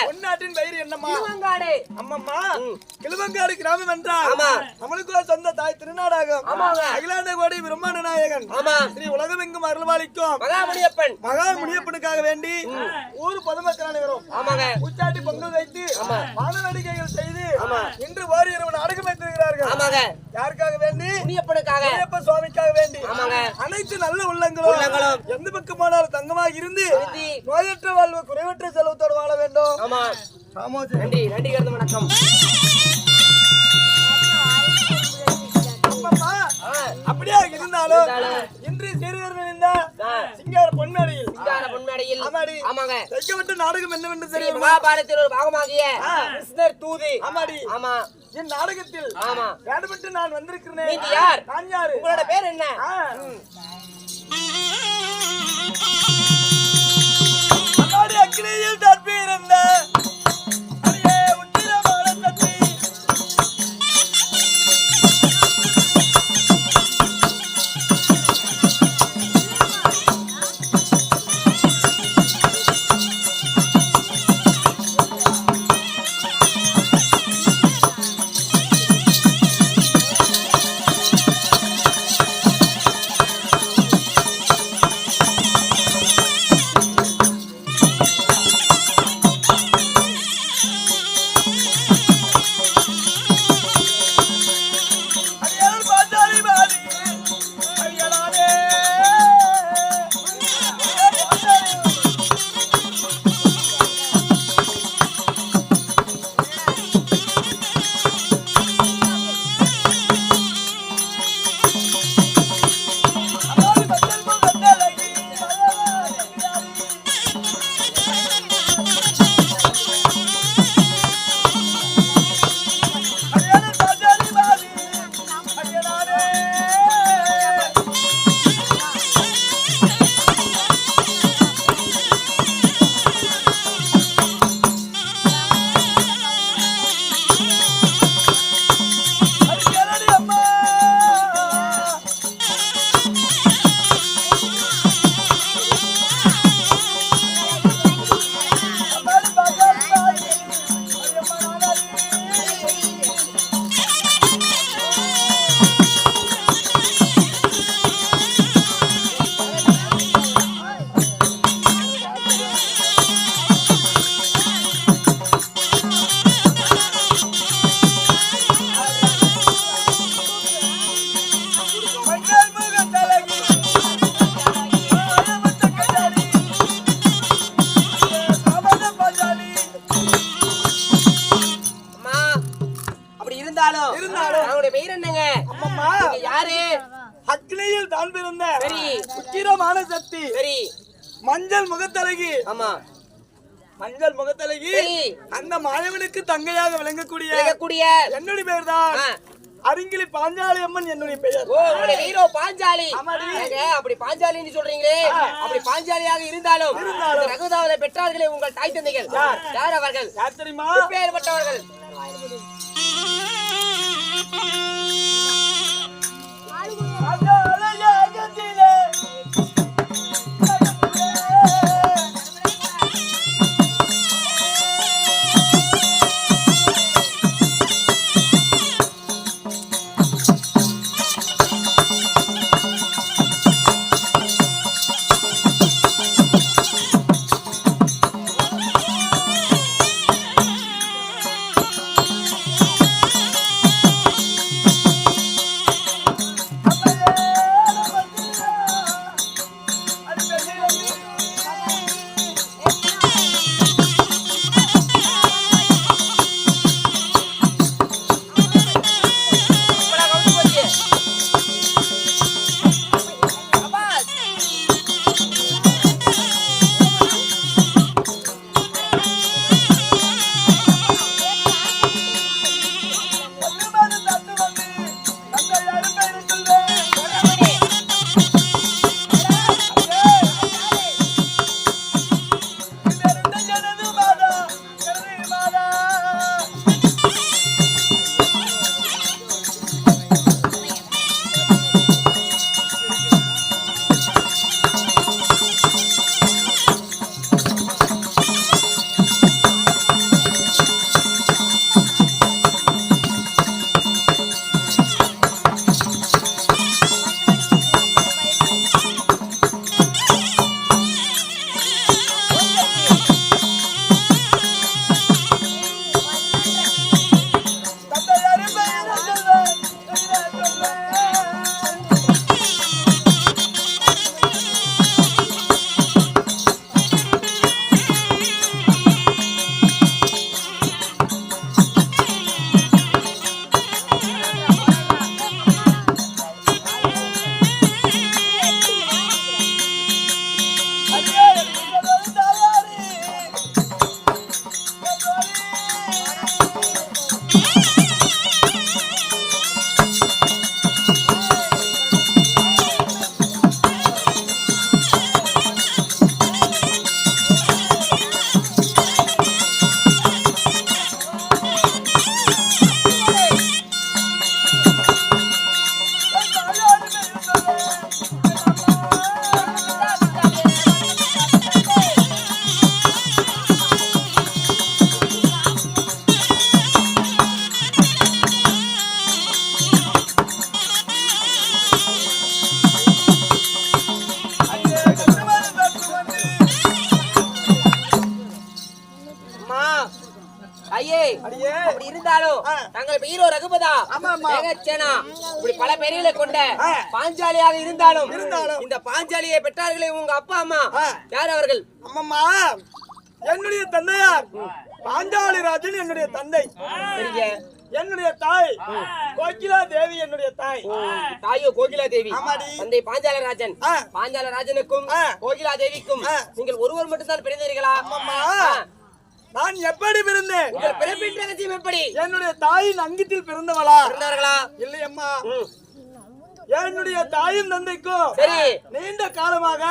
பொன்னாட்டின் பெயர் என்னம்மா? கிழுவங்காடு. அம்மம்மா, கிழுவங்காடு கிராமம் என்றால் நம்மளுக்கு சொந்த தாய் திருநாடாகும் அகிலாண்ட கோடி பிரம்மாண்ட நாயகன் ஸ்ரீ உலகமெங்கும் அருள்வாளிக்கும் மகாமுனியப்பனுக்காக வேண்டி ஊர் பொதுமக்கள் அனைவரும் உச்சாட்டி பொங்கல் வைத்து வான வேடிக்கைகள் செய்து இன்று ஓர் இரவு நாடகம் வைத்திருக்கிறார்கள். யாருக்காக வேண்டி? முனியப்ப சுவாமிக்காக வேண்டி. அனைத்து நல்ல உள்ளங்களும் எந்த பக்கம் போனாலும் தங்கமாக இருந்து நோயற்ற வாழ்வு குறைவற்ற செலவத்தோடு வாழ வேண்டும். நன்றி நன்றி வணக்கம். அப்படியே இருந்தாலும் இன்று சிறுவர்கள் சிங்கார பொன்மேடையில் வைக்கப்பட்ட நாடகம் என்னவென்று தெரியும்? மகாபாரதத்தில் ஒரு பாகமாகிய கிருஷ்ணர் தூது. ஆமா, என் நாடகத்தில் வேடப்பட்டு நான் வந்திருக்கிறேன். நீங்க யார்? நான் யாரு? உங்களோட பேர் என்ன? அக்னியில் தப்பியிருந்த அக்னியில் தான் பிறந்த உக்கிரமான சக்தி மஞ்சள் முகத்தழகி. மஞ்சள் முகத்தழகி அந்த மாயவனுக்கு தங்கையாக விளங்கக்கூடிய என்னுடைய பெயர் தான் அரிங்கிலி பாஞ்சாலி அம்மன். என்னுடைய பெயர் ஹீரோ பாஞ்சாலி. அப்படி பாஞ்சாலின்னு சொல்றீங்களே, அப்படி பாஞ்சாலியாக இருந்தாலும் ரகுதாவதை பெற்றார்களே உங்கள் தாய் தந்தைகள் யார்? அவர்கள் யார் தெரியுமா? பேர்பட்டவர்கள். ஐயே அடியே அப்படி இருந்தாலும் தங்கள் பெயரோ ரகுபதா சேனா இப்படி பல பெயர்களை கொண்ட பாஞ்சாலியாக இருந்தாலும் இந்த பாஞ்சாலியை பெற்றார்களே உங்க அப்பா அம்மா யார் அவர்கள்? அம்மம்மா என்னுடைய தந்தையார் பாஞ்சாலி ராஜன் என்னுடைய தந்தை. சரிங்க. என்னுடைய தாய் கோகிலா தேவி என்னுடைய தாய். தாயோ கோகிலா தேவி. ஆமாடி. தந்தை பாஞ்சாலராஜன். பாஞ்சாலராஜனுக்கும் கோகிலா தேவிக்கும் நீங்கள் ஒருவர் மட்டும்தான் பிறந்தீர்களா? அம்மம்மா நான் எப்படி பிறந்தேன்? உங்கள் பிறப்பின் ரகசியம் எப்படி? என்னுடைய தாயின் அங்கத்தில் பிறந்தவளா? பிறந்தார்களா? இல்லையம்மா, என்னுடைய தாயும் தந்தைக்கும் சரி நீண்ட காலமாக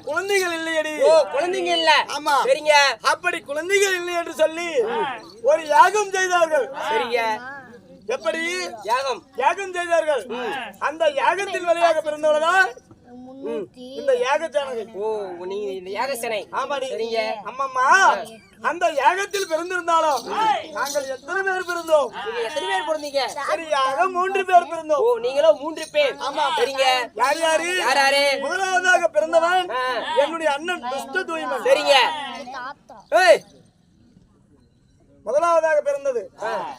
குழந்தைகள் இல்லையடி. ஓ குழந்தைங்க இல்ல. ஆமா. சரிங்க. அப்படி குழந்தைகள் இல்லை என்று சொல்லி ஒரு யாகம் செய்தார்கள். சரிங்க. எப்படி யாகம்? யாகம் செய்தார்கள். அந்த யாகத்தின் வழியாக பிறந்தவளதான் இந்த யாகச்சானகை. ஓ நீங்க இந்த யாகசனை. ஆமாடி. சரிங்க. அம்மம்மா அந்த யாகத்தில் பிறந்திருந்தாலும் நாங்கள் எத்தனை பேர் பிறந்தோம்? நீங்க எத்தனை பேர் பிறந்தீங்க? சரியாக 3 பேர் பிறந்தோம். ஓ நீங்களும் 3 பேர். ஆமா. சரிங்க. யார் யாரு? யாராரு? முதலாவதாக பிறந்தவன் என்னுடைய அண்ணன் துஷ்ட தூய்மன். சரிங்க. ஏய் முதலாவதாக பிறந்தது.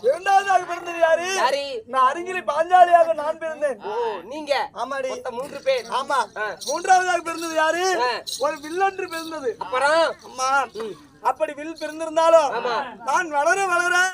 இரண்டாவதாக பிறந்தது யாரு? யாரு? நான் அருகிலே பாஞ்சாலியாக நான் பிறந்தேன். ஓ நீங்க. ஆமாடி. மொத்தம் 3 பேர். ஆமா. மூன்றாவதாக பிறந்தது யாரு? ஒரு வில்லன்று பிறந்தது. அப்புறம் அம்மா அப்படி வில் பிறந்திருந்தாலும் நான் வளர வளர